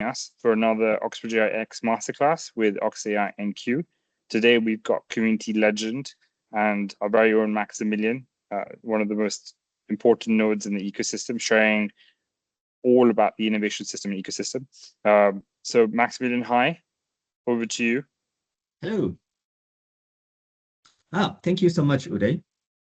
us for another Oxbridge-AIx Masterclass with Ox AI NQ. Today we've got community legend and our very own Maximilian, one of the most important nodes in the ecosystem, sharing all about the innovation system and ecosystem. So Maximilian, hi, over to you. Hello. Thank you so much, Uday.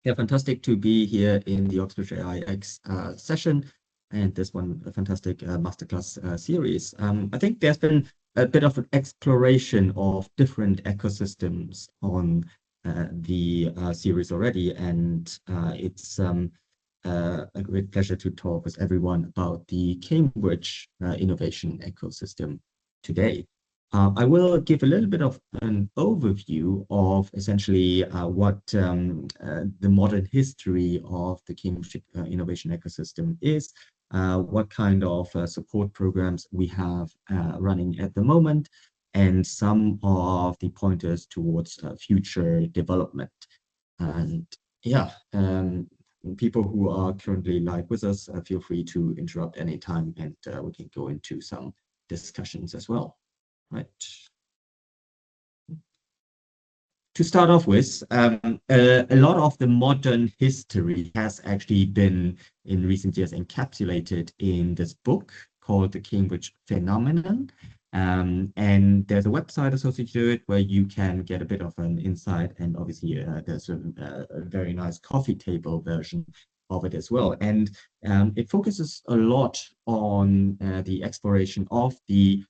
Yeah, fantastic to be here in the Oxbridge-AIx session, and this one a fantastic masterclass series. I think there's been a bit of an exploration of different ecosystems on the series already, and it's a great pleasure to talk with everyone about the Cambridge innovation ecosystem today. I will give a little bit of an overview of essentially what the modern history of the Cambridge innovation ecosystem is, what kind of support programs we have running at the moment, and some of the pointers towards future development. And yeah, people who are currently live with us, feel free to interrupt anytime, and we can go into some discussions as well. Right. To start off with, a lot of the modern history has actually been in recent years encapsulated in this book called The Cambridge Phenomenon. And there's a website associated to it where you can get a bit of an insight, and obviously there's a very nice coffee table version of it as well. And it focuses a lot on the exploration of the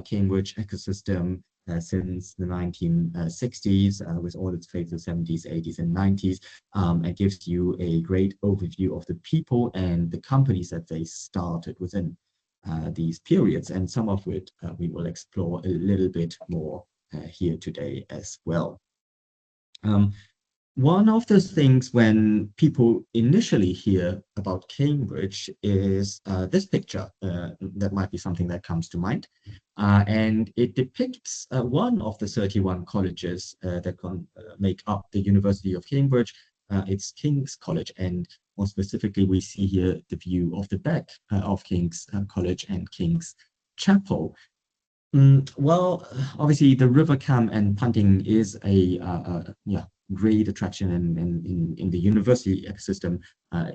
Cambridge ecosystem since the 1960s, with all its phases, 70s, 80s, and 90s. It gives you a great overview of the people and the companies that they started within these periods, and some of it we will explore a little bit more here today as well. One of the things when people initially hear about Cambridge is this picture. That might be something that comes to mind. And it depicts one of the 31 colleges that make up the University of Cambridge. It's King's College, and more specifically, we see here the view of the back of King's College and King's Chapel. Well, obviously, the river cam and punting is a great attraction in the university ecosystem.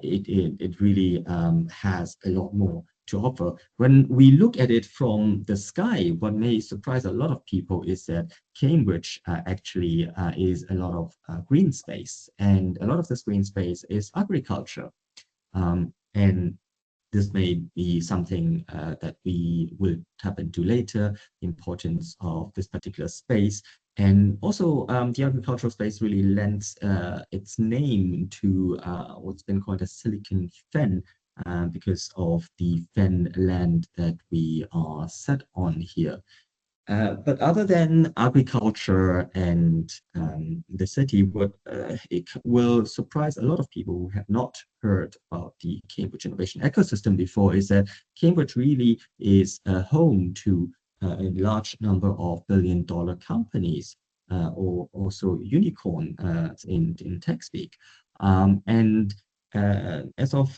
It really has a lot more to offer. When we look at it from the sky, what may surprise a lot of people is that Cambridge actually is a lot of green space, and a lot of this green space is agriculture. And this may be something that we will tap into later, the importance of this particular space. And also, the agricultural space really lends its name to what's been called a silicon fen, because of the fen land that we are set on here. But other than agriculture and the city, what it will surprise a lot of people who have not heard about the Cambridge innovation ecosystem before is that Cambridge really is home to a large number of billion-dollar companies, or also unicorn in tech speak. And as of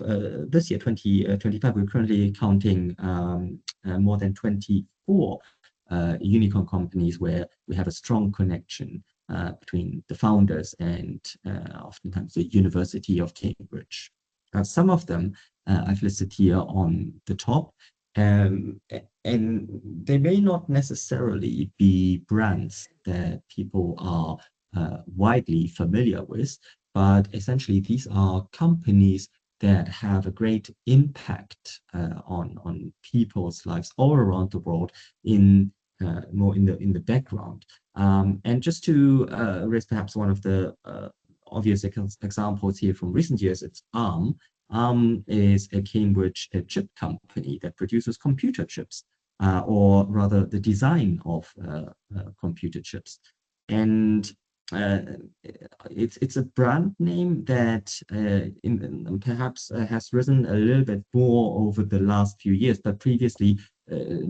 this year, 2025, we're currently counting more than 24 unicorn companies where we have a strong connection between the founders and oftentimes the University of Cambridge. Some of them I've listed here on the top, and they may not necessarily be brands that people are widely familiar with, but essentially these are companies that have a great impact on people's lives all around the world more in the background. And just to raise perhaps one of the obvious examples here from recent years, it's Arm. Arm is a Cambridge chip company that produces computer chips, or rather the design of computer chips. And it's a brand name that perhaps has risen a little bit more over the last few years, but previously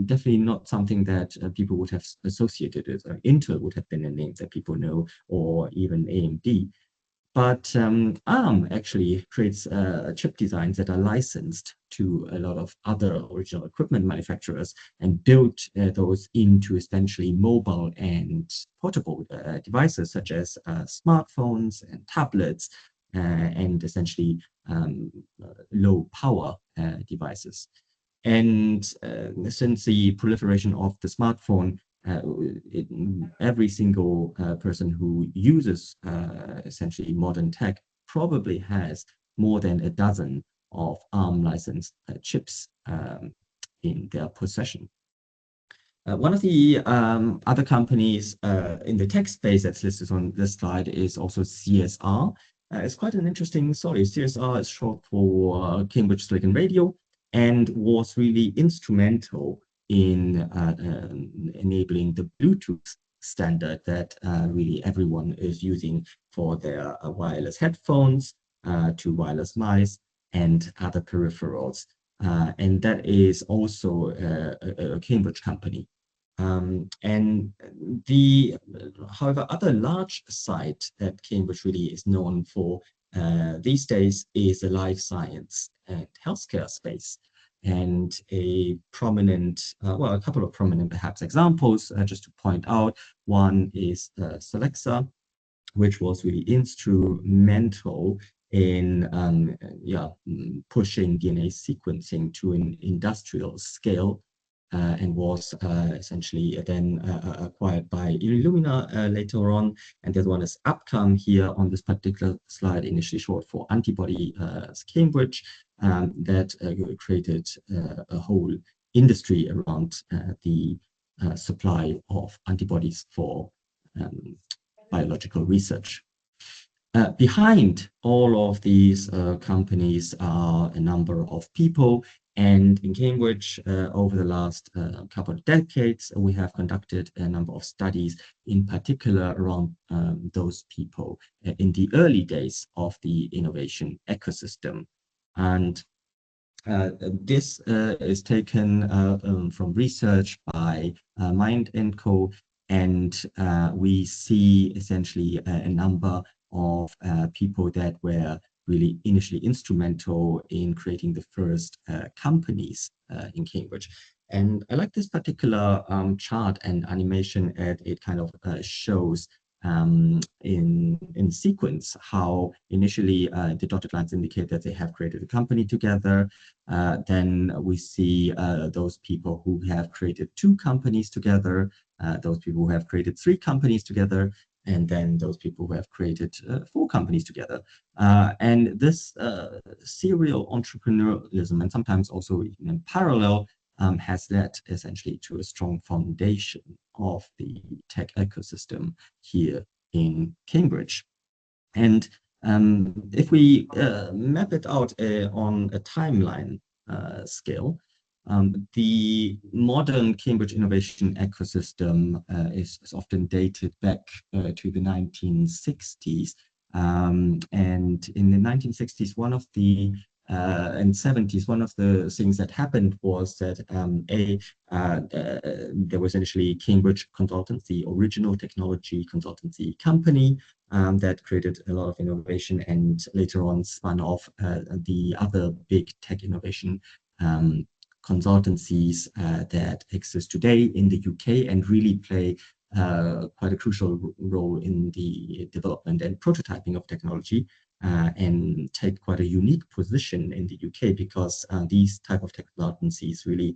definitely not something that people would have associated with. Intel would have been a name that people know, or even AMD. But ARM actually creates chip designs that are licensed to a lot of other original equipment manufacturers and built those into essentially mobile and portable devices such as smartphones and tablets and essentially low power devices. And since the proliferation of the smartphone, it, every single person who uses essentially modern tech probably has more than a dozen of ARM licensed chips in their possession. One of the other companies in the tech space that's listed on this slide is also CSR. It's quite an interesting story. CSR is short for Cambridge Silicon Radio and was really instrumental in enabling the Bluetooth standard that really everyone is using for their wireless headphones to wireless mice and other peripherals. And that is also a Cambridge company. And the, however, other large site that Cambridge really is known for these days is the life science and healthcare space. And a prominent, well, a couple of prominent perhaps examples, just to point out, one is Solexa, which was really instrumental in pushing DNA sequencing to an industrial scale and was essentially then acquired by Illumina later on. And the other one is Upcom here on this particular slide, initially short for Antibody Cambridge, that created a whole industry around the supply of antibodies for biological research. Behind all of these companies are a number of people, and in Cambridge, over the last couple of decades, we have conducted a number of studies, in particular around those people in the early days of the innovation ecosystem. And this is taken from research by Mind & Co. And we see essentially a number of people that were really initially instrumental in creating the first companies in Cambridge. And I like this particular chart and animation as it kind of shows in sequence how initially the dotted lines indicate that they have created a company together. Then we see those people who have created 2 companies together, those people who have created 3 companies together, and then those people who have created 4 companies together. And this serial entrepreneurialism, and sometimes also in parallel, has led essentially to a strong foundation of the tech ecosystem here in Cambridge. And if we map it out on a timeline scale, the modern Cambridge innovation ecosystem is often dated back to the 1960s. And in the 1960s, one of the and 70s, one of the things that happened was that there was initially Cambridge Consultants, the original technology consultancy company that created a lot of innovation and later on spun off the other big tech innovation consultancies that exist today in the UK and really play quite a crucial role in the development and prototyping of technology and take quite a unique position in the UK because these type of consultancies really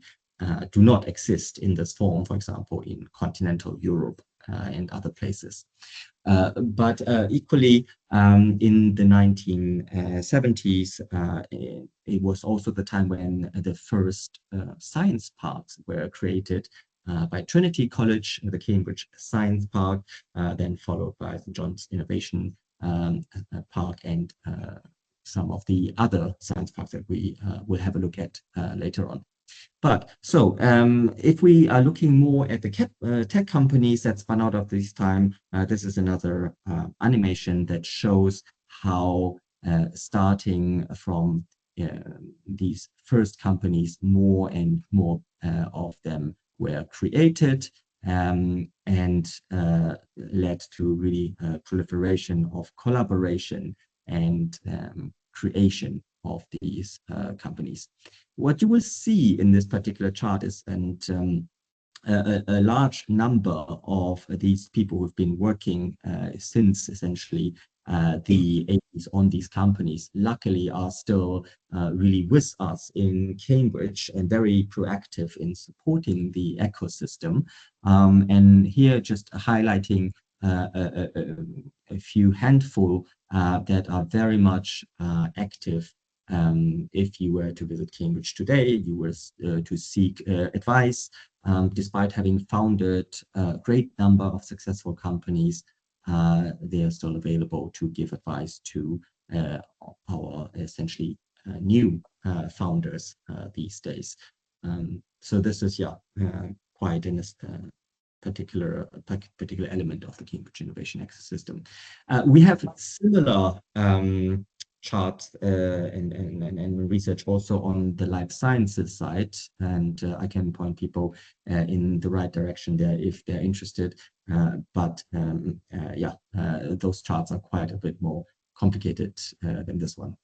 do not exist in this form, for example, in continental Europe and other places. But equally, in the 1970s, it was also the time when the first science parks were created by Trinity College, the Cambridge Science Park, then followed by St. John's Innovation Park and some of the other science parks that we will have a look at later on. But so if we are looking more at the tech companies that spun out of this time, this is another animation that shows how starting from these first companies, more and more of them were created. and led to really proliferation of collaboration and creation of these companies. What you will see in this particular chart is a large number of these people who've been working since essentially the 80s on these companies, luckily are still really with us in Cambridge and very proactive in supporting the ecosystem. And here just highlighting a few handful that are very much active. If you were to visit Cambridge today, you were to seek advice. Despite having founded a great number of successful companies, they are still available to give advice to our essentially new founders these days. So this is, quite in this particular element of the Cambridge Innovation Ecosystem. We have similar charts and research also on the life sciences side, and I can point people in the right direction there if they're interested. Those charts are quite a bit more complicated than this one.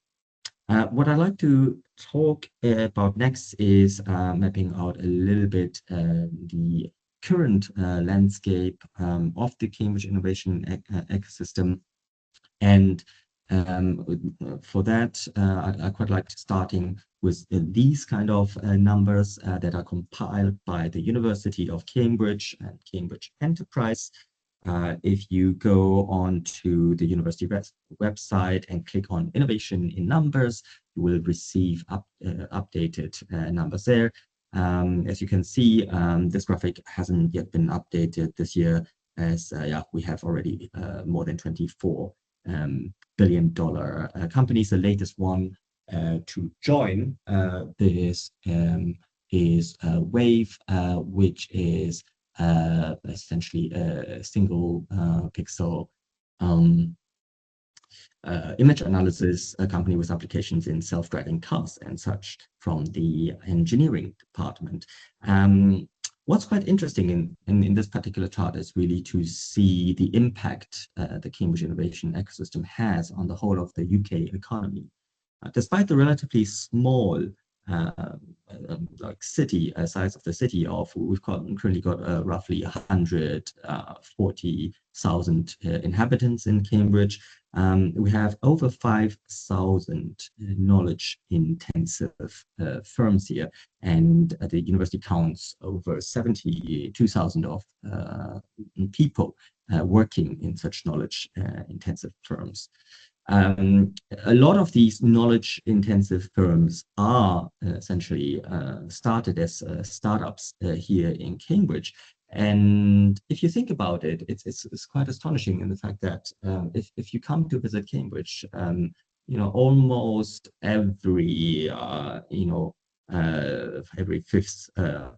What I'd like to talk about next is mapping out a little bit the current landscape of the Cambridge Innovation Ecosystem. And for that, I quite like starting with these kind of numbers that are compiled by the University of Cambridge and Cambridge Enterprise. If you go on to the university website and click on Innovation in Numbers, you will receive updated numbers there. As you can see, this graphic hasn't yet been updated this year, as we have already more than 24 billion-dollar companies. The latest one to join this is Wave, which is essentially a single pixel image analysis company with applications in self-driving cars and such from the engineering department. What's quite interesting in this particular chart is really to see the impact the Cambridge Innovation Ecosystem has on the whole of the UK economy. Despite the relatively small city size of the city we've currently got roughly 140,000 inhabitants in Cambridge. We have over 5,000 knowledge-intensive firms here, and the university counts over 72,000 of people working in such knowledge-intensive firms. A lot of these knowledge-intensive firms are essentially started as startups here in Cambridge. And if you think about it, it's quite astonishing in the fact that if you come to visit Cambridge, almost every fifth to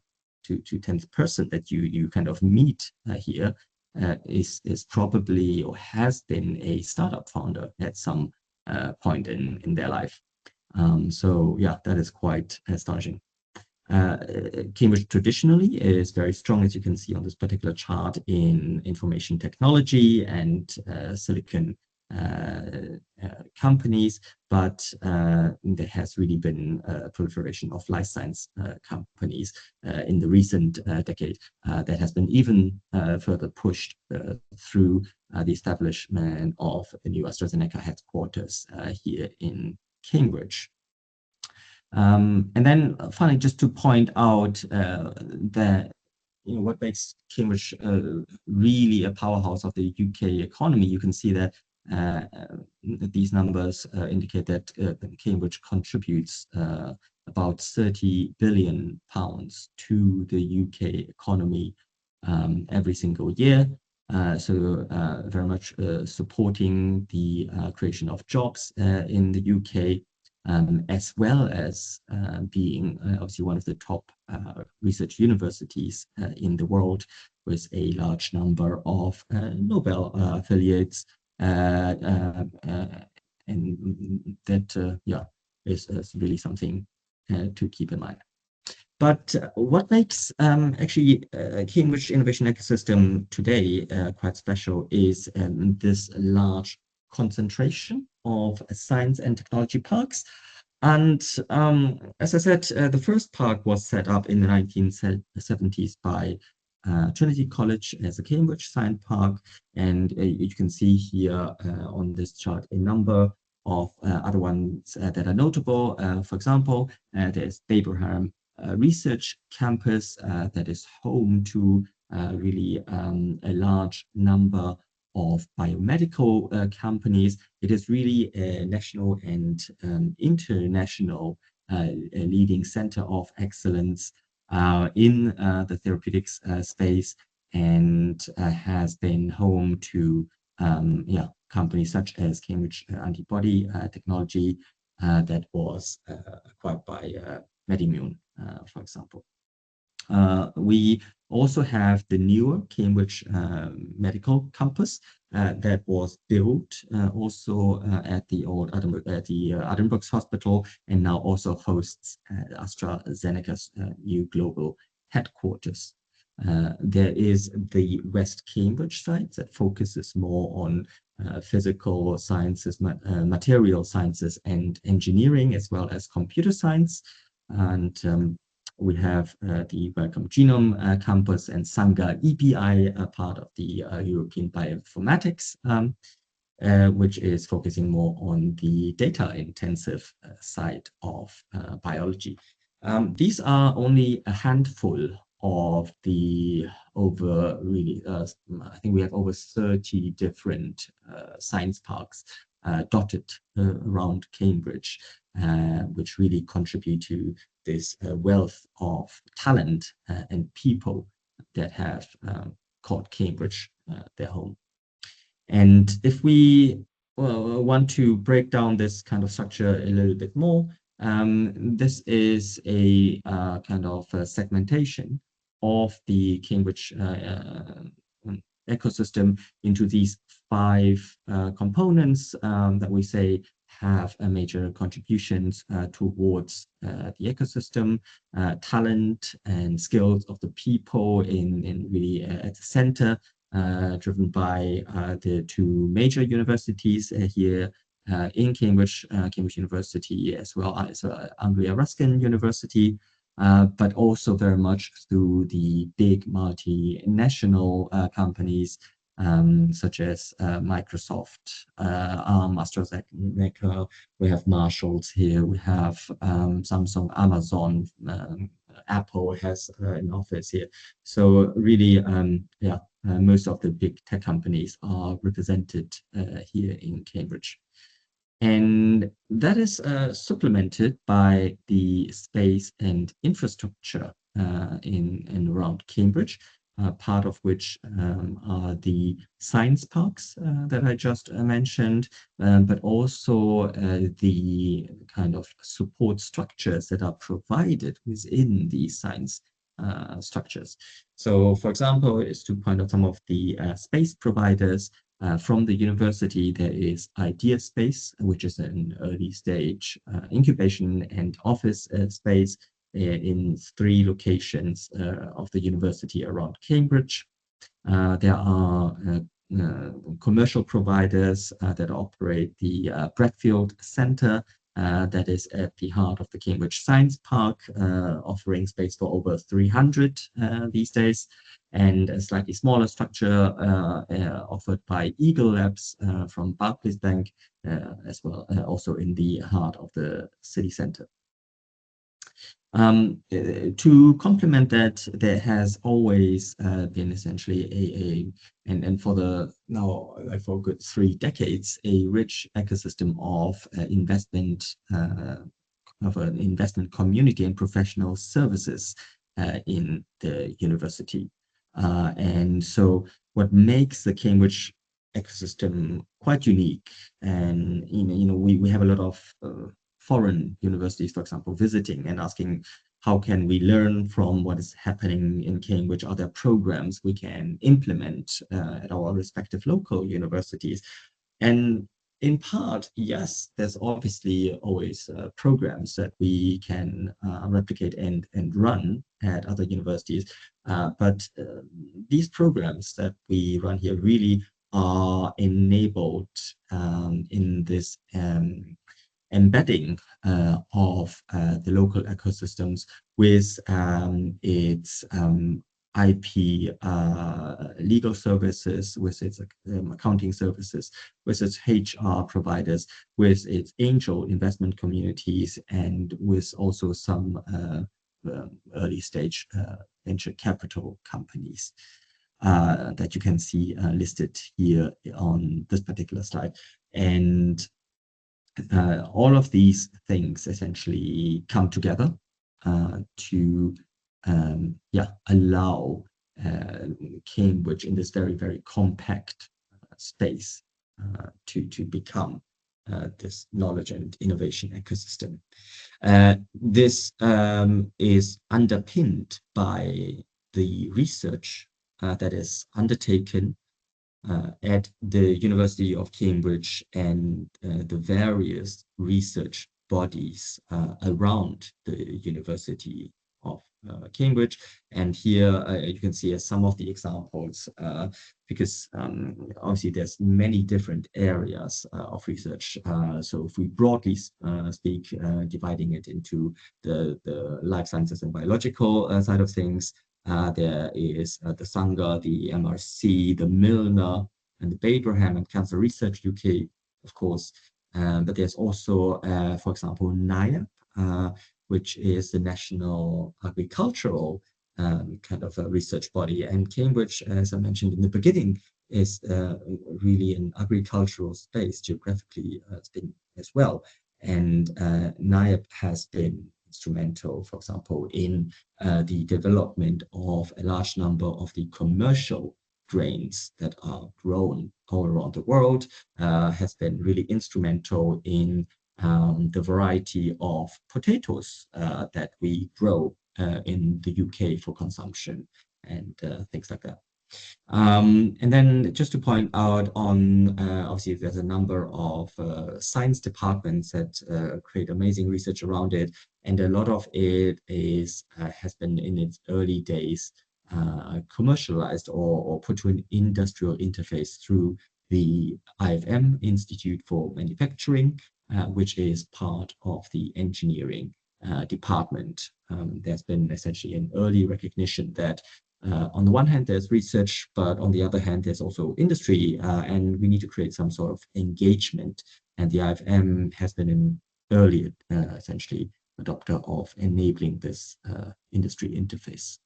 10th person that you kind of meet here is probably or has been a startup founder at some point in their life. That is quite astonishing. Cambridge traditionally is very strong, as you can see on this particular chart, in information technology and silicon companies, but there has really been a proliferation of life science companies in the recent decade that has been even further pushed through the establishment of the new AstraZeneca headquarters here in Cambridge. And then finally, just to point out that what makes Cambridge really a powerhouse of the UK economy, you can see that these numbers indicate that Cambridge contributes about £30 billion to the UK economy every single year. So very much supporting the creation of jobs in the UK. As well as being obviously one of the top research universities in the world, with a large number of Nobel affiliates, and that is really something to keep in mind. But what makes actually Cambridge Innovation Ecosystem today quite special is this large concentration of science and technology parks. And as I said, the first park was set up in the 1970s by Trinity College as a Cambridge Science Park. And you can see here on this chart a number of other ones that are notable. For example, there's Babraham Research Campus that is home to really a large number of biomedical companies. It is really a national and international leading center of excellence in the therapeutics space, and has been home to companies such as Cambridge Antibody Technology that was acquired by MedImmune, for example. We also have the newer Cambridge Medical Campus that was built also at the old Addenbrooke's Hospital, and now also hosts AstraZeneca's new global headquarters. There is the West Cambridge site that focuses more on physical sciences, material sciences, and engineering, as well as computer science. And we have the Wellcome Genome Campus and Sangha EBI, part of the European Bioinformatics, which is focusing more on the data-intensive side of biology. These are only a handful of the I think we have over 30 different science parks dotted around Cambridge, which really contribute to this wealth of talent and people that have called Cambridge their home. And if we want to break down this kind of structure a little bit more, this is a kind of segmentation of the Cambridge ecosystem into these 5 components that we say have a major contributions towards the ecosystem, talent and skills of the people in really at the center, driven by the 2 major universities here in Cambridge, Cambridge University, as well as Anglia Ruskin University, but also very much through the big multinational companies such as Microsoft, AstraZeneca. We have Marshalls here. We have Samsung, Amazon, Apple has an office here. So really, most of the big tech companies are represented here in Cambridge. And that is supplemented by the space and infrastructure in and around Cambridge, part of which are the science parks that I just mentioned, but also the kind of support structures that are provided within these science structures. So, for example, is to point out some of the space providers. From the university, there is Idea Space, which is an early stage incubation and office space in 3 locations of the university around Cambridge. There are commercial providers that operate the Bradfield Center, that is at the heart of the Cambridge Science Park, offering space for over 300 these days, and a slightly smaller structure offered by Eagle Labs from Barclays Bank, as well, also in the heart of the city center. To complement that, there has always been essentially and for the now for a good 3 decades, a rich ecosystem of investment of an investment community and professional services in the university. And so what makes the Cambridge ecosystem quite unique, and we have a lot of foreign universities, for example, visiting and asking, how can we learn from what is happening in Cambridge? Are there programs we can implement at our respective local universities? And In part, yes, there's obviously always programs that we can replicate and run at other universities. But these programs that we run here really are enabled in this embedding of the local ecosystems with its IP legal services, with its accounting services, with its HR providers, with its angel investment communities, and with also some early stage venture capital companies that you can see listed here on this particular slide. And all of these things essentially come together to allow Cambridge in this very, very compact space to become this knowledge and innovation ecosystem. This is underpinned by the research that is undertaken at the University of Cambridge and the various research bodies around the University of Cambridge. And here you can see some of the examples because obviously there's many different areas of research. So if we broadly speak, dividing it into the life sciences and biological side of things, there is the Sanger, the MRC, the Milner, and the Babraham and Cancer Research UK, of course. But there's also, for example, NIAP, which is the National Agricultural kind of a research body. And Cambridge, as I mentioned in the beginning, is really an agricultural space geographically as well. And NIAP has been instrumental, for example, in the development of a large number of the commercial grains that are grown all around the world, has been really instrumental in the variety of potatoes that we grow in the UK for consumption and things like that. And then just to point out on, obviously there's a number of science departments that create amazing research around it. And a lot of it is has been in its early days commercialized or put to an industrial interface through the IFM, Institute for Manufacturing, which is part of the engineering department. There's been essentially an early recognition that on the one hand, there's research, but on the other hand, there's also industry, and we need to create some sort of engagement. And the IFM has been an early, essentially, adopter of enabling this industry interface.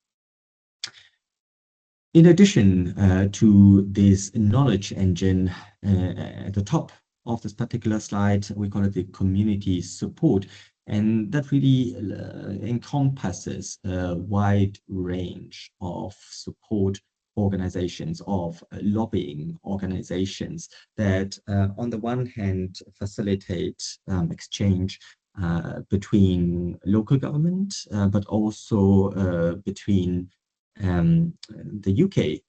In addition to this knowledge engine, at the top of this particular slide, we call it the community support. And that really encompasses a wide range of support organizations, of lobbying organizations that, on the one hand, facilitate exchange between local government, but also between the UK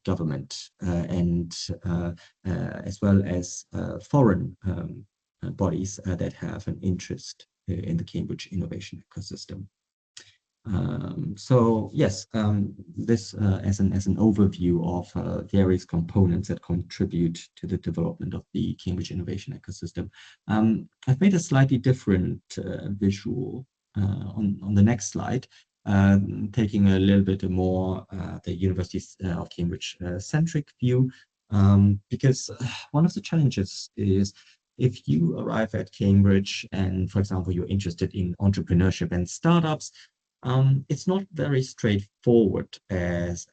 government and as well as foreign bodies that have an interest in the Cambridge innovation ecosystem. So yes, this as an overview of various components that contribute to the development of the Cambridge innovation ecosystem. I've made a slightly different visual on the next slide, taking a little bit more the University of Cambridge centric view, because one of the challenges is if you arrive at Cambridge and, for example, you're interested in entrepreneurship and startups, it's not very straightforward as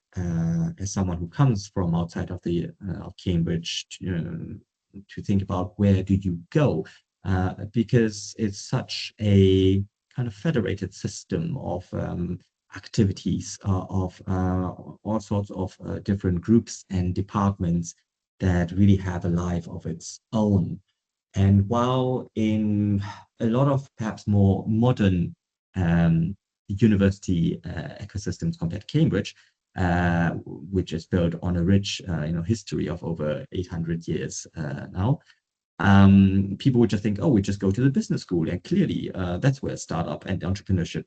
someone who comes from outside of the of Cambridge to think about where do you go, because it's such a kind of federated system of activities of all sorts of different groups and departments that really have a life of its own. And while in a lot of perhaps more modern university ecosystems compared to Cambridge, which is built on a rich history of over 800 years now, people would just think, oh, we just go to the business school, and clearly that's where startup and entrepreneurship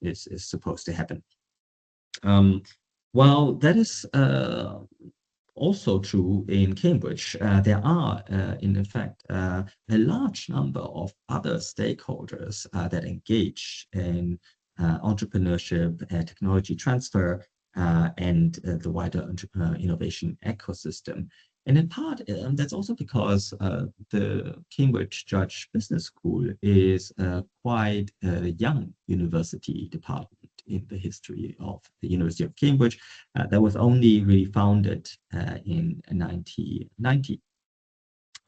is supposed to happen. While that is also true in Cambridge, there are, in fact, a large number of other stakeholders that engage in entrepreneurship, technology transfer, and the wider innovation ecosystem. And in part, that's also because the Cambridge Judge Business School is quite a young university department in the history of the University of Cambridge. That was only really founded in 1990.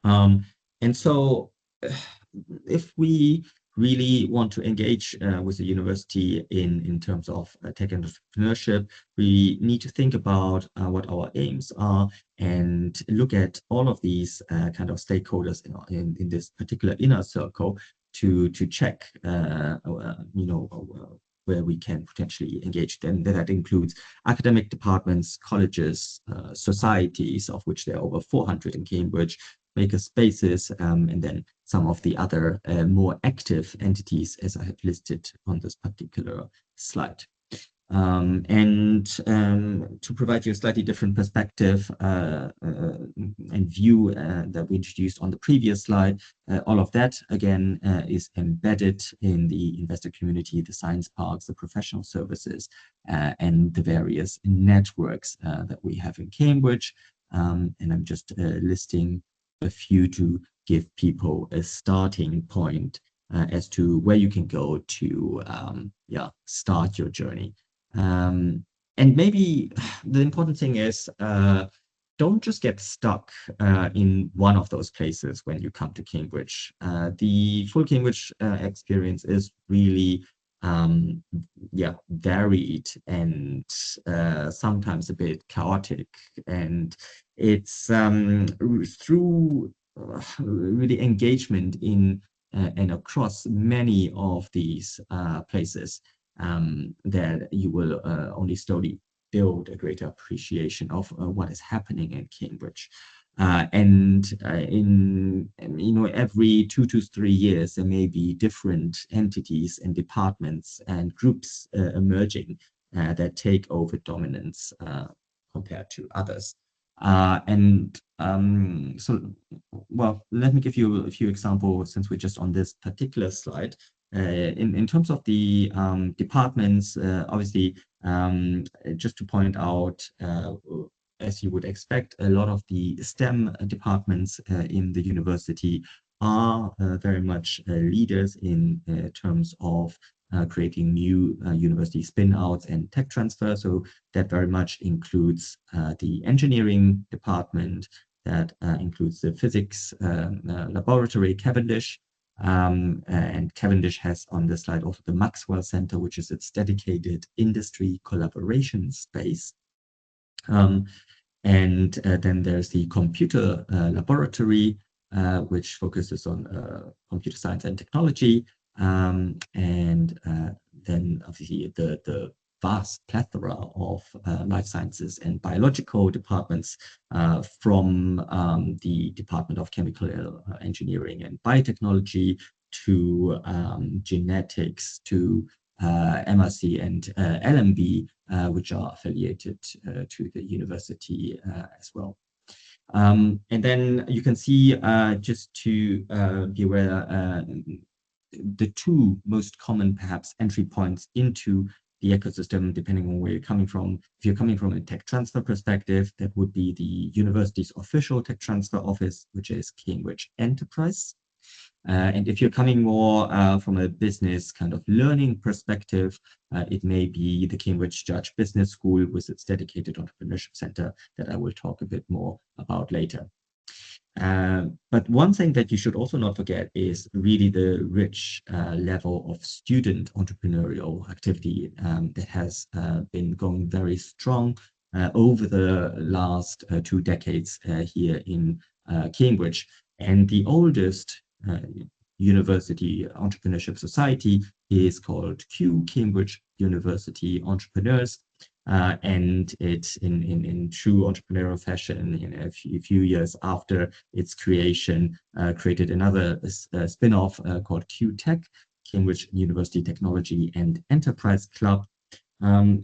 And so if we really want to engage with the university in terms of tech entrepreneurship, we need to think about what our aims are and look at all of these kind of stakeholders in this particular inner circle to check, where we can potentially engage. Then that includes academic departments, colleges, societies, of which there are over 400 in Cambridge, maker spaces, and then some of the other more active entities as I have listed on this particular slide. To provide you a slightly different perspective and view that we introduced on the previous slide, all of that again is embedded in the investor community, the science parks, the professional services, and the various networks that we have in Cambridge. And I'm just listing a few to give people a starting point as to where you can go to start your journey. And maybe the important thing is don't just get stuck in one of those places when you come to Cambridge. The full Cambridge experience is really varied and sometimes a bit chaotic, and it's through really engagement in and across many of these places that you will only slowly build a greater appreciation of what is happening in Cambridge. And in every 2 to 3 years, there may be different entities and departments and groups emerging that take over dominance compared to others. Well, let me give you a few examples since we're just on this particular slide. In terms of the departments, obviously, just to point out, as you would expect, a lot of the STEM departments in the university are very much leaders in terms of creating new university spin-outs and tech transfer. So that very much includes the engineering department, that includes the physics laboratory, Cavendish, and Cavendish has on the slide also the Maxwell Center, which is its dedicated industry collaboration space. And then there's the computer laboratory, which focuses on computer science and technology. And then obviously the vast plethora of life sciences and biological departments from the Department of Chemical Engineering and Biotechnology to genetics to MRC and LMB, which are affiliated to the university as well. And then you can see, just to be aware, the two most common perhaps entry points into the ecosystem, depending on where you're coming from. If you're coming from a tech transfer perspective, that would be the university's official tech transfer office, which is Cambridge Enterprise. And if you're coming more from a business kind of learning perspective, it may be the Cambridge Judge Business School with its dedicated entrepreneurship center that I will talk a bit more about later. But one thing that you should also not forget is really the rich level of student entrepreneurial activity that has been going very strong over the last 2 decades here in Cambridge. And the oldest university entrepreneurship society is called Cambridge University Entrepreneurs. and it in true entrepreneurial fashion, in a few years after its creation, created another spin-off called Q-Tech, Cambridge University Technology and Enterprise Club.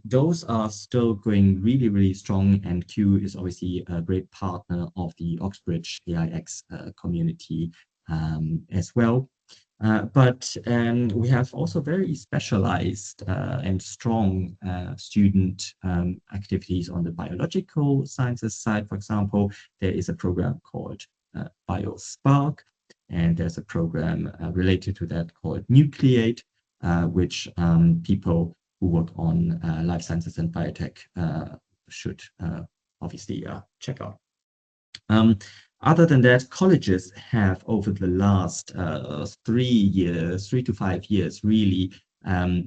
Those are still going really, really strong, and Q is obviously a great partner of the Oxbridge-AIx community as well. But we have also very specialized and strong student activities on the biological sciences side. For example, there is a program called BioSpark, and there's a program related to that called Nucleate, which people who work on life sciences and biotech should obviously check out. Other than that, colleges have over the last 3 to 5 years really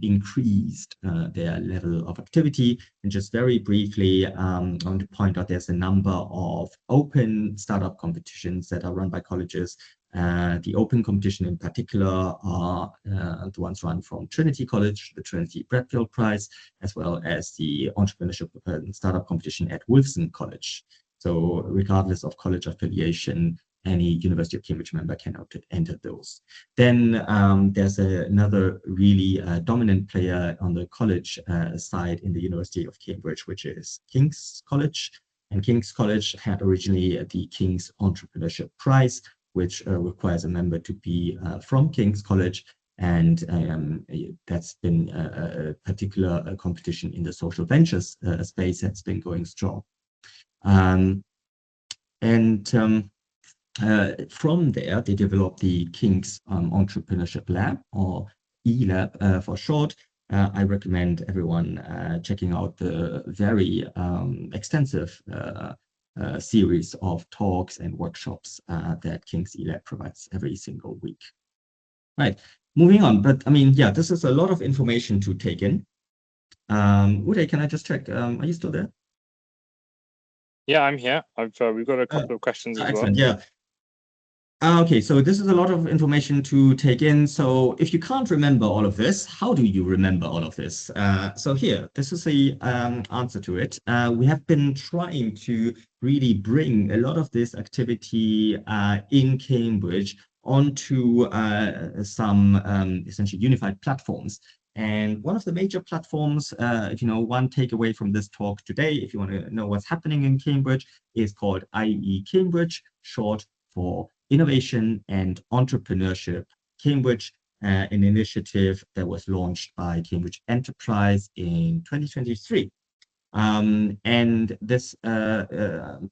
increased their level of activity. And just very briefly, I want to point out there's a number of open startup competitions that are run by colleges. The open competition in particular are the ones run from Trinity College, the Trinity Bradfield Prize, as well as the entrepreneurship startup competition at Wolfson College. So regardless of college affiliation, any University of Cambridge member can enter those. Then there's another really dominant player on the college side in the University of Cambridge, which is King's College. And King's College had originally the King's Entrepreneurship Prize, which requires a member to be from King's College. And that's been a particular competition in the social ventures space that's been going strong. From there, they developed the King's Entrepreneurship Lab, or E-Lab for short. I recommend everyone checking out the very extensive series of talks and workshops that King's E-Lab provides every single week. Right, moving on. But I mean, yeah, this is a lot of information to take in. Uday, can I just check? Are you still there? Yeah, I'm here. We've got a couple of questions as excellent, well. Yeah. Okay, so this is a lot of information to take in. So if you can't remember all of this, how do you remember all of this? So here, this is the answer to it. We have been trying to really bring a lot of this activity in Cambridge onto some essentially unified platforms. And one of the major platforms, if you know, one takeaway from this talk today, if you want to know what's happening in Cambridge, is called IE Cambridge, short for Innovation and Entrepreneurship Cambridge, an initiative that was launched by Cambridge Enterprise in 2023. And this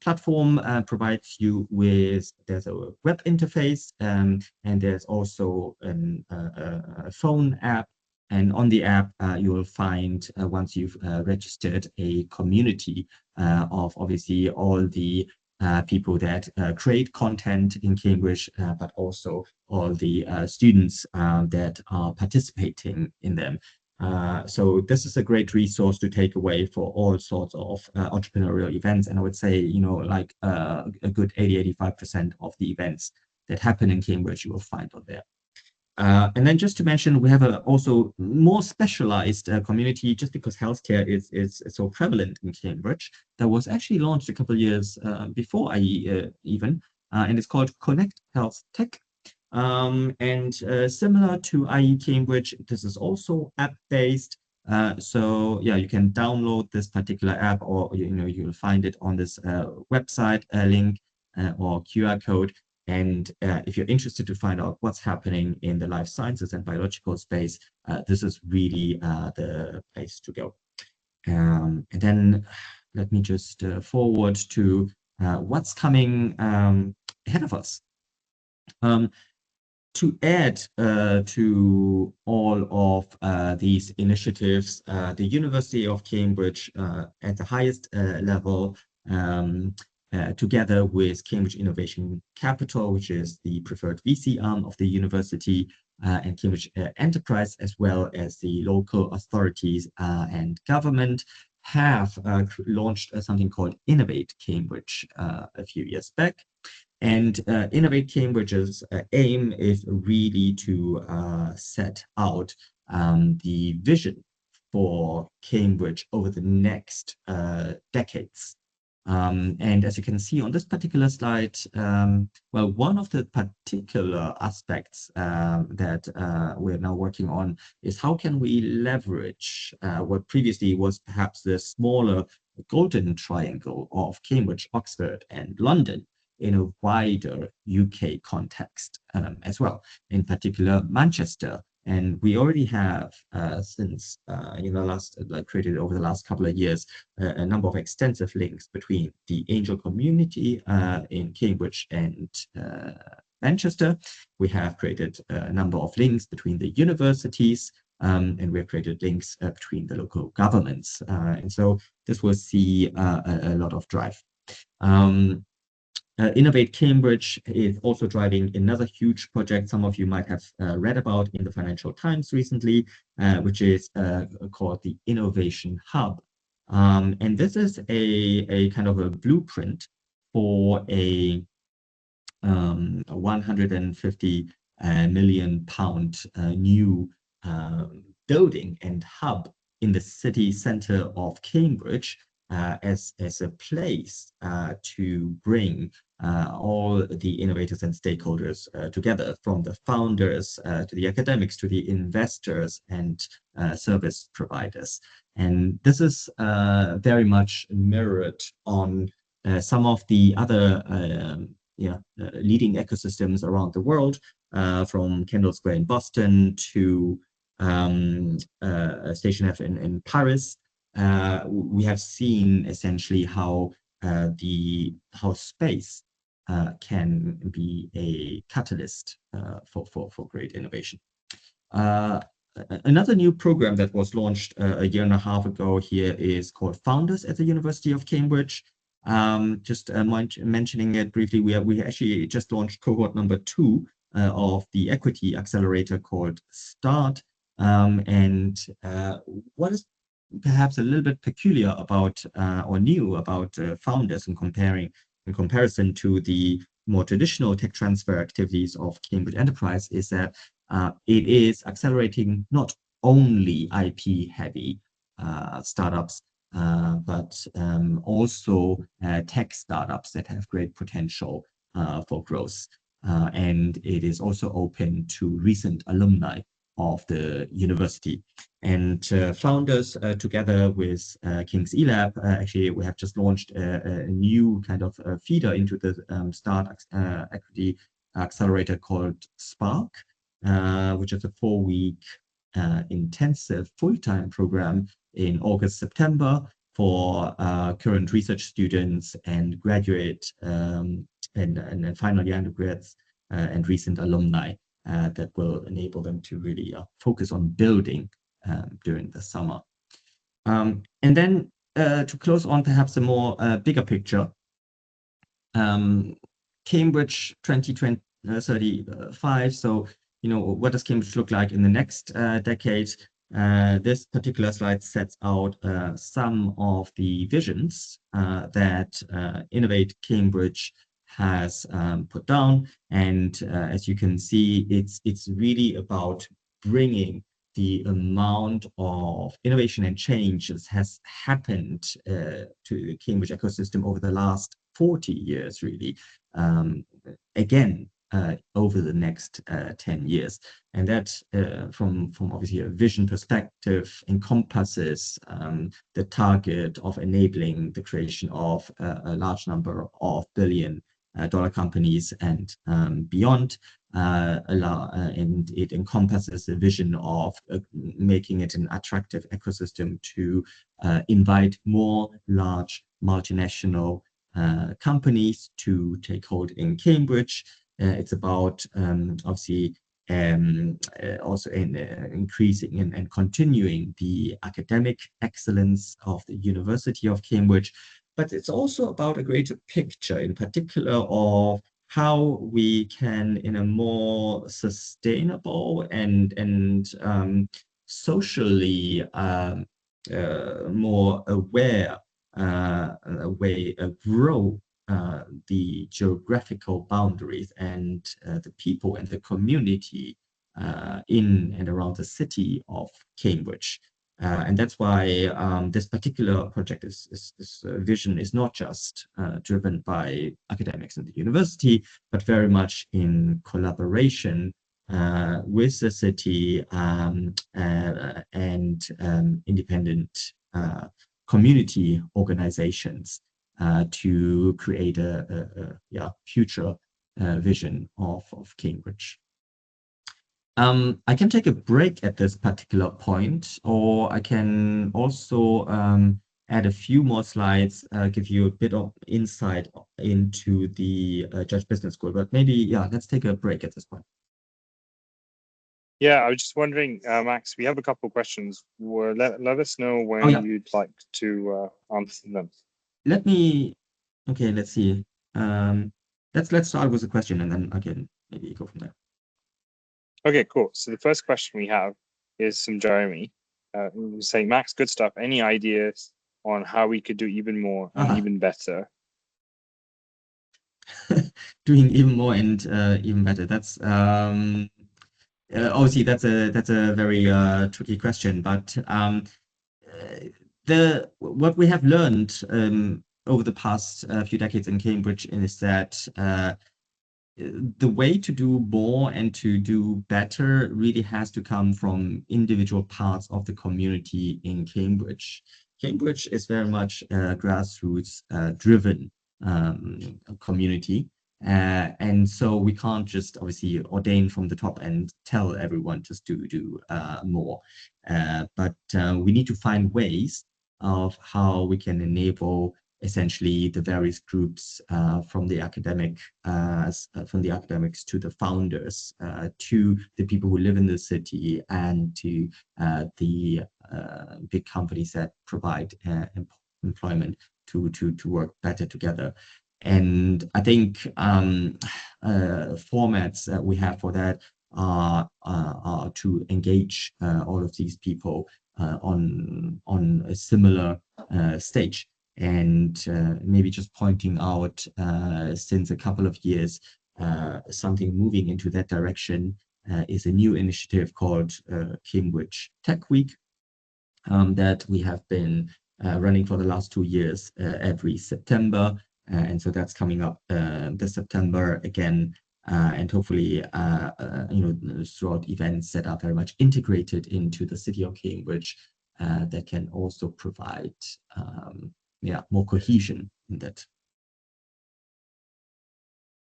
platform provides you with, there's a web interface, and there's also a phone app. And on the app, you will find, once you've registered, a community of obviously all the people that create content in Cambridge, but also all the students that are participating in them. So this is a great resource to take away for all sorts of entrepreneurial events. And I would say, you know, like a good 80–85% of the events that happen in Cambridge, you will find on there. And then just to mention, we have a also more specialized community, just because healthcare is so prevalent in Cambridge, that was actually launched a couple of years before IE even, and it's called Connect Health Tech. And similar to IE Cambridge, this is also app-based. So yeah, you can download this particular app, or you know, you'll find it on this website link or QR code. And if you're interested to find out what's happening in the life sciences and biological space, this is really the place to go. And then let me just forward to what's coming ahead of us. To add to all of these initiatives, the University of Cambridge at the highest level, together with Cambridge Innovation Capital, which is the preferred VC arm of the university, and Cambridge Enterprise, as well as the local authorities and government, have launched something called Innovate Cambridge a few years back. And Innovate Cambridge's aim is really to set out the vision for Cambridge over the next decades. And as you can see on this particular slide, well, one of the particular aspects that we're now working on is how can we leverage what previously was perhaps the smaller golden triangle of Cambridge, Oxford, and London in a wider UK context as well, in particular Manchester. And we already have, since created over the last couple of years, a number of extensive links between the angel community in Cambridge and Manchester. We have created a number of links between the universities, and we have created links between the local governments. And so this will see a lot of drive. Innovate Cambridge is also driving another huge project some of you might have read about in the Financial Times recently, which is called the Innovation Hub. And this is a kind of a blueprint for a 150 million pound new building and hub in the city centre of Cambridge, as a place to bring all the innovators and stakeholders together, from the founders to the academics to the investors and service providers. And this is very much mirrored on some of the other leading ecosystems around the world, from Kendall Square in Boston to Station F in Paris. We have seen essentially how space can be a catalyst for great innovation. Another new program that was launched a year and a half ago here is called Founders at the University of Cambridge. Just mentioning it briefly, we actually just launched cohort number 2 of the equity accelerator called START. And what is perhaps a little bit peculiar about or new about Founders in comparison to the more traditional tech transfer activities of Cambridge Enterprise is that it is accelerating not only IP heavy startups, but also tech startups that have great potential for growth. And it is also open to recent alumni of the university. And Founders, together with King's eLab, actually we have just launched a new kind of feeder into the START Equity Accelerator called Spark, which is a 4-week intensive full-time program in August, September for current research students and graduate and final year undergrads and recent alumni that will enable them to really focus on building during the summer. And then to close on perhaps a more bigger picture, Cambridge 2035. So, what does Cambridge look like in the next decade? This particular slide sets out some of the visions that Innovate Cambridge has put down. And as you can see, it's really about bringing the amount of innovation and change that has happened to the Cambridge ecosystem over the last 40 years, really, again, over the next 10 years. And that, from obviously a vision perspective, encompasses the target of enabling the creation of a large number of billion-dollar companies and beyond, and it encompasses a vision of making it an attractive ecosystem to invite more large multinational companies to take hold in Cambridge. It's about obviously also in increasing and continuing the academic excellence of the University of Cambridge, but it's also about a greater picture, in particular, of how we can, in a more sustainable and socially more aware way, grow the geographical boundaries and the people and the community in and around the city of Cambridge. And that's why this particular project vision is not just driven by academics in the university, but very much in collaboration with the city and independent community organizations to create a future vision of Cambridge. I can take a break at this particular point, or I can also add a few more slides, give you a bit of insight into the Judge Business School. But maybe, yeah, let's take a break at this point. Yeah, I was just wondering, Max, we have a couple of questions. Let us know when you'd like to answer them. Okay, let's see. Let's start with a question, and then I can maybe go from there. Okay, cool. So the first question we have is from Jeremy, who's saying, Max, good stuff. Any ideas on how we could do even more and even better? Doing even more and even better. That's obviously that's a very tricky question, but what we have learned over the past few decades in Cambridge is that the way to do more and to do better really has to come from individual parts of the community in Cambridge. Cambridge is very much a grassroots driven community. And so we can't just obviously ordain from the top and tell everyone just to do more. But we need to find ways of how we can enable essentially the various groups from the academics to the founders, to the people who live in the city, and to the big companies that provide employment to work better together. And I think formats that we have for that are to engage all of these people on a similar stage. And maybe just pointing out, since a couple of years, something moving into that direction is a new initiative called Cambridge Tech Week that we have been running for the last 2 years every September. And so that's coming up this September again. And hopefully, throughout events that are very much integrated into the city of Cambridge that can also provide more cohesion in that.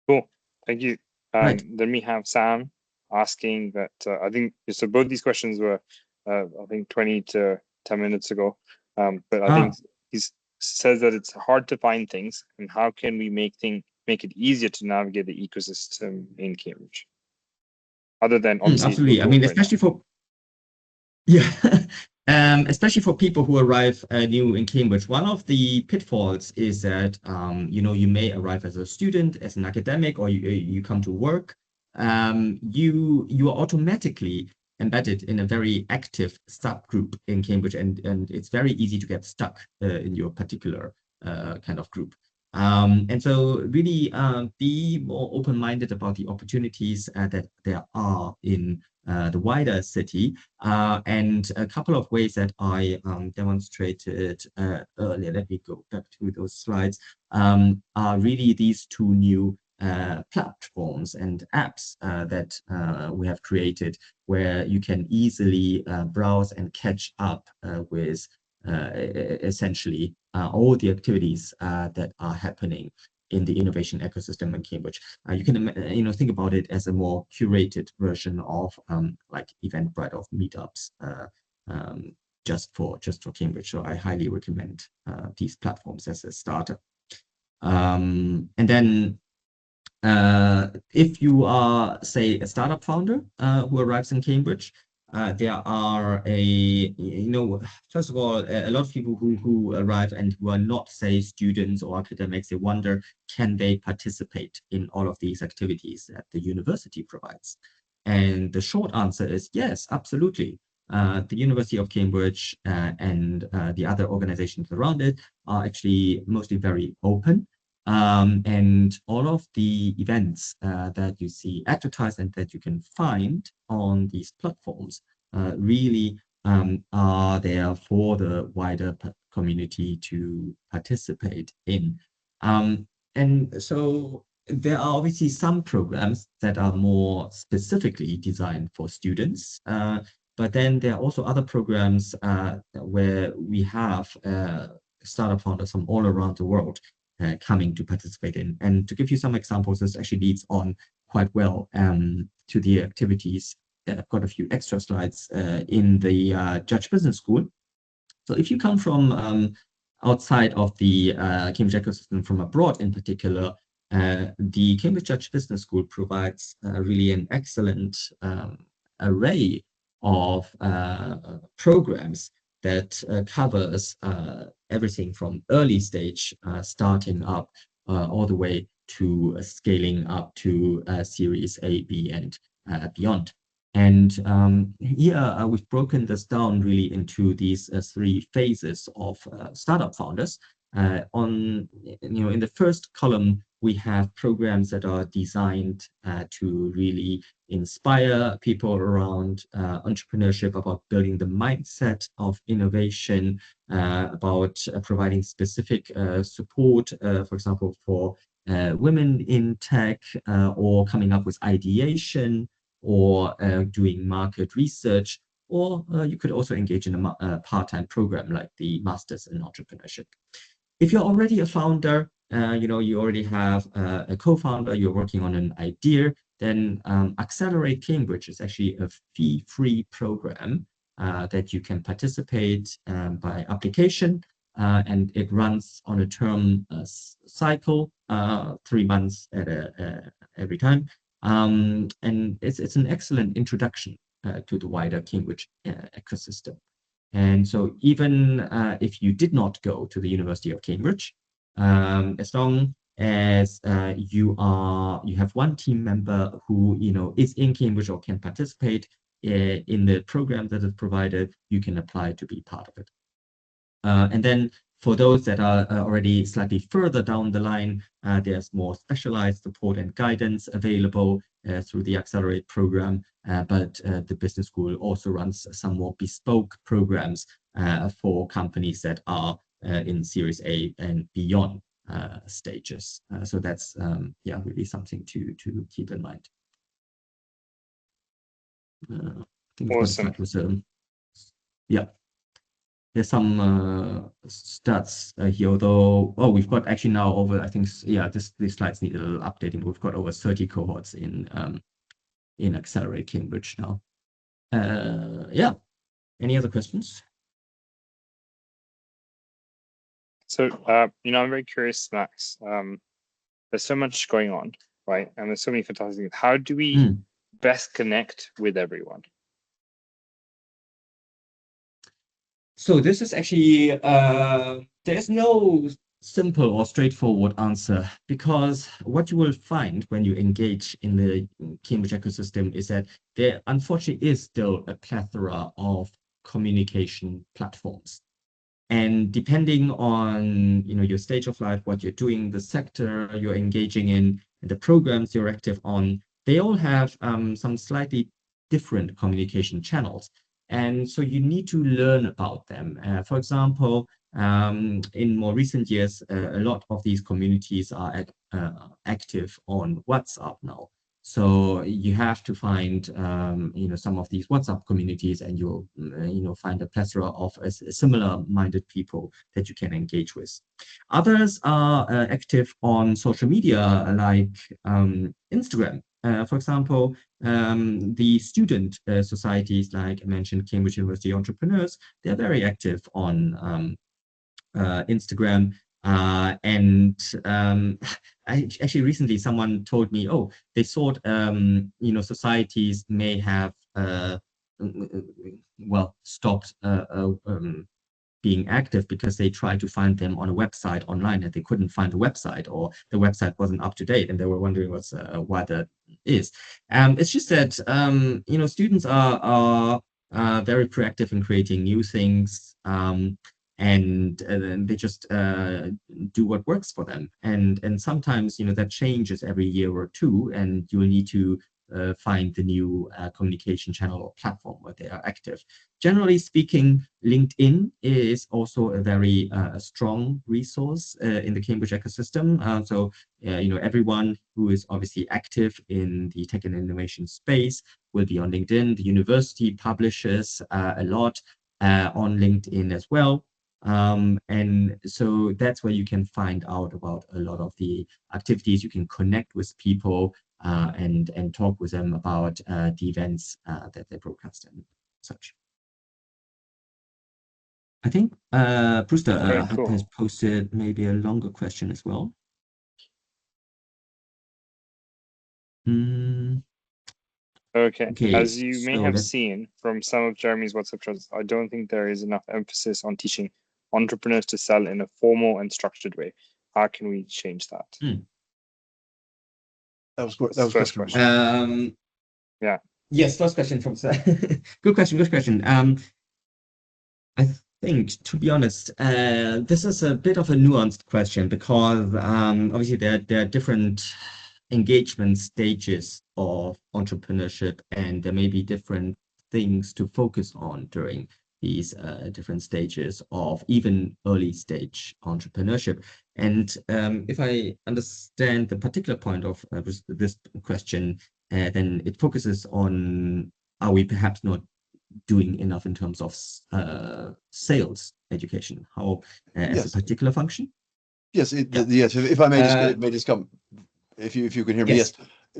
Cool, thank you. Right. Then we have Sam asking that, I think, so both these questions were, I think 20 to 10 minutes ago. But I think he says that it's hard to find things, and how can we make it easier to navigate the ecosystem in Cambridge? Other than obviously, absolutely. I mean, especially for especially for people who arrive new in Cambridge, one of the pitfalls is that you may arrive as a student, as an academic, or you come to work. You are automatically embedded in a very active subgroup in Cambridge, and it's very easy to get stuck in your particular kind of group. And so really be more open-minded about the opportunities that there are in the wider city. And a couple of ways that I demonstrated earlier, let me go back to those slides, are really these two new platforms and apps that we have created, where you can easily browse and catch up with essentially all the activities that are happening in the innovation ecosystem in Cambridge. You can think about it as a more curated version of like Eventbrite of meetups just for Cambridge. So I highly recommend these platforms as a starter. And then if you are, say, a startup founder who arrives in Cambridge, there are first of all, a lot of people who arrive and who are not, say, students or academics, they wonder, can they participate in all of these activities that the university provides? And the short answer is yes, absolutely. The University of Cambridge and the other organizations around it are actually mostly very open. And all of the events that you see advertised and that you can find on these platforms really are there for the wider community to participate in. And so there are obviously some programs that are more specifically designed for students, but then there are also other programs where we have startup founders from all around the world coming to participate in. And to give you some examples, this actually leads on quite well to the activities. I've got a few extra slides in the Judge Business School. So if you come from outside of the Cambridge ecosystem, from abroad in particular, the Cambridge Judge Business School provides really an excellent array of programs that covers everything from early stage starting up all the way to scaling up to Series A, B, and beyond. And here we've broken this down really into these three phases of startup founders. In the first column, we have programs that are designed to really inspire people around entrepreneurship, about building the mindset of innovation, about providing specific support, for example, for women in tech, or coming up with ideation, or doing market research, or you could also engage in a part-time program like the Masters in Entrepreneurship. If you're already a founder, you already have a co-founder, you're working on an idea, then Accelerate Cambridge is actually a fee-free program that you can participate by application, and it runs on a term cycle, 3 months at every time. And it's an excellent introduction to the wider Cambridge ecosystem. And so even if you did not go to the University of Cambridge, as long as you have one team member who is in Cambridge or can participate in the program that is provided, you can apply to be part of it. And then for those that are already slightly further down the line, there's more specialized support and guidance available through the Accelerate program, but the business school also runs some more bespoke programs for companies that are in Series A and beyond stages. So that's really something to keep in mind. I think Awesome. Yeah. There's some stats here, although, we've got actually now over, I think, these slides need a little updating. We've got over 30 cohorts in Accelerate Cambridge now. Any other questions? So, I'm very curious, Max. There's so much going on, right? And there's so many fantastic things. How do we best connect with everyone? So this is actually, there's no simple or straightforward answer, because what you will find when you engage in the Cambridge ecosystem is that there unfortunately is still a plethora of communication platforms. And depending on your stage of life, what you're doing, the sector you're engaging in, and the programs you're active on, they all have some slightly different communication channels. And so you need to learn about them. For example, in more recent years, a lot of these communities are active on WhatsApp now. So you have to find, some of these WhatsApp communities, and you'll, find a plethora of similar-minded people that you can engage with. Others are active on social media, like Instagram. For example, the student societies, like I mentioned, Cambridge University Entrepreneurs, they're very active on Instagram. Actually recently someone told me, they thought, societies may have, stopped being active because they tried to find them on a website online and they couldn't find the website, or the website wasn't up to date, and they were wondering why that is. It's just that students are very proactive in creating new things, and they just do what works for them, and sometimes that changes every year or two, and you will need to find the new communication channel or platform where they are active. Generally speaking, LinkedIn is also a very strong resource in the Cambridge ecosystem. So everyone who is obviously active in the tech and innovation space will be on LinkedIn. The university publishes a lot on LinkedIn as well. And so that's where you can find out about a lot of the activities. You can connect with people and talk with them about the events that they broadcast and such. I think Brewster has posted maybe a longer question as well. Okay. As you may have seen from some of Jeremy's WhatsApp chats, I don't think there is enough emphasis on teaching entrepreneurs to sell in a formal and structured way. How can we change that? That was first question. Yeah. Yes, first question from good question. I think, to be honest, this is a bit of a nuanced question because obviously there are different engagement stages of entrepreneurship, and there may be different things to focus on during these different stages of even early stage entrepreneurship. And if I understand the particular point of this question, then it focuses on, are we perhaps not doing enough in terms of sales education? How as a particular function? Yes, yes. If I may just come, if you can hear me, yes.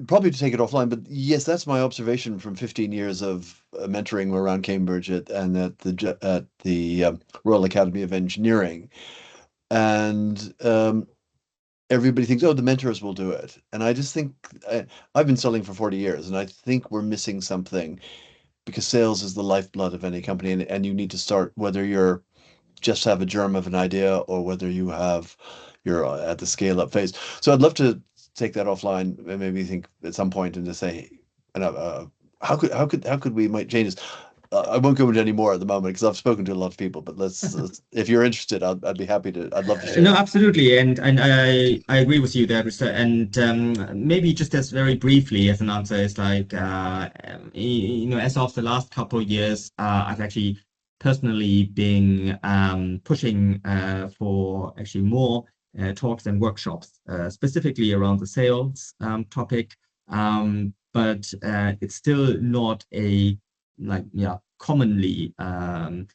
Probably to take it offline, but yes, that's my observation from 15 years of mentoring around Cambridge and at the Royal Academy of Engineering, and everybody thinks, oh, the mentors will do it, and I just think I've been selling for 40 years, and I think we're missing something, because sales is the lifeblood of any company, and you need to start, whether you're just have a germ of an idea or whether you're at the scale up phase. So I'd love to take that offline and maybe think at some point and just say, how could we might change this? I won't go into any more at the moment because I've spoken to a lot of people, but let's if you're interested, I'd be happy to. I'd love to share. No, absolutely, and I agree with you there, Mr. And maybe just as very briefly as an answer is like as of the last couple of years, I've actually personally been pushing for actually more talks and workshops specifically around the sales topic, but it's still not a commonly a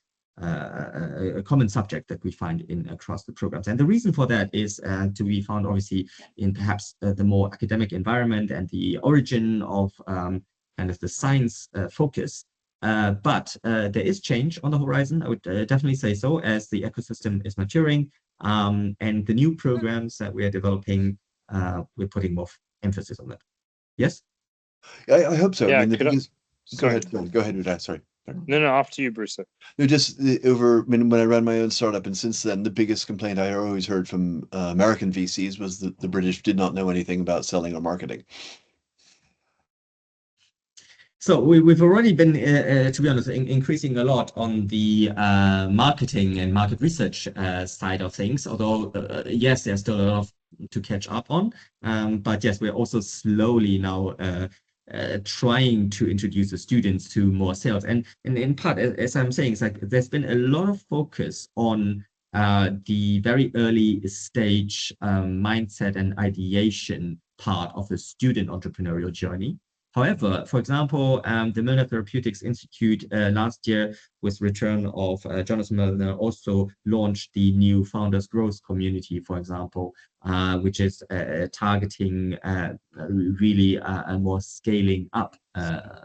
common subject that we find across the programs. And the reason for that is to be found obviously in perhaps the more academic environment and the origin of kind of the science focus. But there is change on the horizon, I would definitely say so, as the ecosystem is maturing, and the new programs that we are developing, we're putting more emphasis on that. Yes? I hope so. Yeah, I mean, go ahead, Uday. Sorry. No, after you, Bruce. No, just when I ran my own startup, and since then, the biggest complaint I always heard from American VCs was that the British did not know anything about selling or marketing. So we've already been, to be honest, increasing a lot on the marketing and market research side of things. Although, yes, there's still a lot to catch up on. But yes, we're also slowly now trying to introduce the students to more sales. And in part, as I'm saying, it's like there's been a lot of focus on the very early stage mindset and ideation part of the student entrepreneurial journey. However, for example, the Milner Therapeutics Institute last year, with return of Jonathan Milner, also launched the new Founders Growth Community, for example, which is targeting really a more scaling up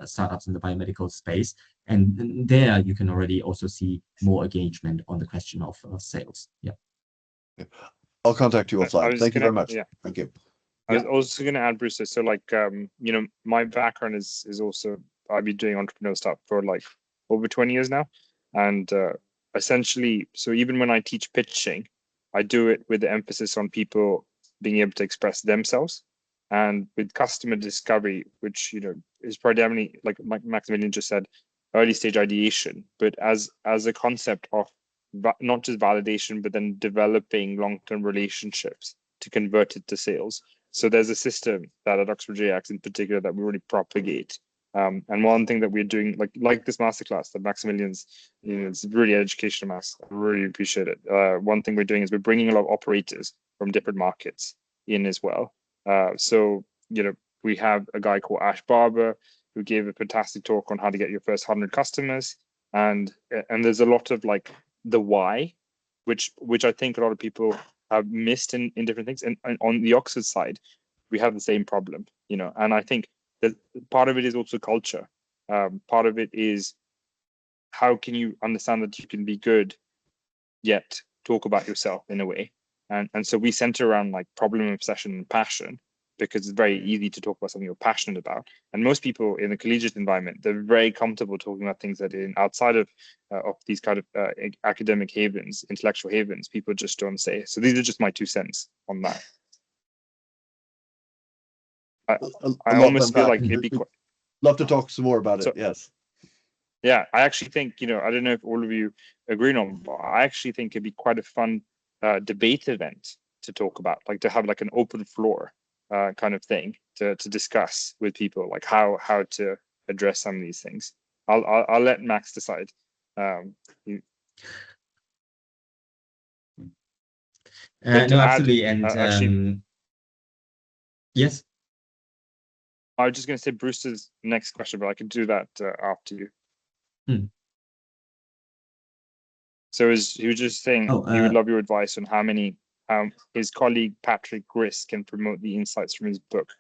startups in the biomedical space. And there you can already also see more engagement on the question of sales. Yeah. I'll contact you offline. Thank you very much. Yeah. Thank you. I was also going to add, Bruce, so like, my background is also, I've been doing entrepreneurial stuff for like over 20 years now. And essentially, so even when I teach pitching, I do it with the emphasis on people being able to express themselves. And with customer discovery, which, is predominantly, like Maximilian just said, early stage ideation, but as a concept of not just validation, but then developing long-term relationships to convert it to sales. So there's a system that at Oxbridge-AIx in particular that we really propagate. And one thing that we're doing, like this masterclass that Maximilian's, it's really educational, Max. I really appreciate it. One thing we're doing is we're bringing a lot of operators from different markets in as well. So we have a guy called Ash Barber who gave a fantastic talk on how to get your first 100 customers, and there's a lot of like the why, which I think a lot of people have missed in different things. And on the Oxford side, we have the same problem, and I think that part of it is also culture. Part of it is how can you understand that you can be good, yet talk about yourself in a way. And so we center around like problem, obsession, and passion, because it's very easy to talk about something you're passionate about. And most people in the collegiate environment, they're very comfortable talking about things that are outside of these kind of academic havens, intellectual havens, people just don't say. So these are just my 2 cents on that. I almost feel like it'd be quite... Love to talk some more about it, yes. Yeah, I actually think, I don't know if all of you agree on, but I actually think it'd be quite a fun debate event to talk about, like to have like an open floor kind of thing to discuss with people, like how to address some of these things. I'll let Max decide. No, absolutely. And actually, yes. I was just going to say Bruce's next question, but I can do that after you. So he was just saying he would love your advice on how his colleague Patrick Griss can promote the insights from his book,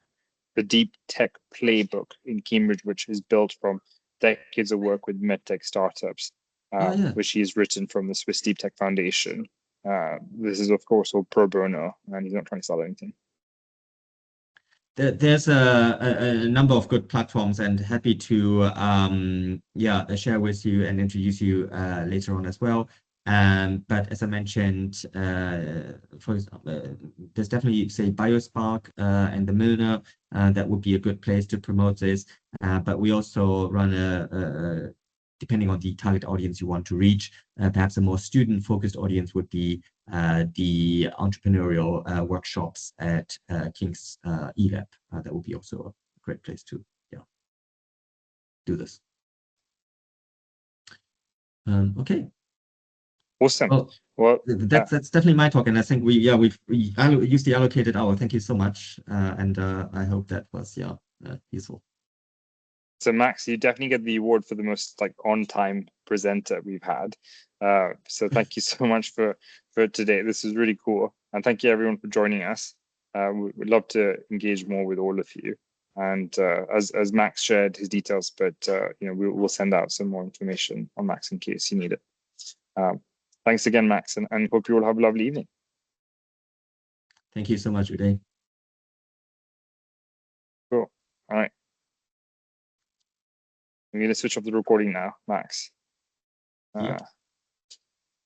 The Deep Tech Playbook in Cambridge, which is built from decades of work with medtech startups, which he has written from the Swiss Deep Tech Foundation. This is, of course, all pro bono, and he's not trying to sell anything. There's a number of good platforms, and happy to share with you and introduce you later on as well. But as I mentioned, for example, there's definitely, say, Biospark and the Milner. That would be a good place to promote this. But we also run depending on the target audience you want to reach, perhaps a more student-focused audience would be the entrepreneurial workshops at King's eLab. That would be also a great place to do this. Okay. Awesome. Well, that's definitely my talk, and I think we used the allocated hour. Thank you so much, and I hope that was useful. So Max, you definitely get the award for the most on-time presenter we've had. So thank you so much for today. This is really cool, and thank you everyone for joining us. We'd love to engage more with all of you. And as Max shared his details, but we'll send out some more information on Max in case you need it. Thanks again, Max, and hope you all have a lovely evening. Thank you so much, Uday. Cool. All right. I'm going to switch off the recording now, Max. Yep.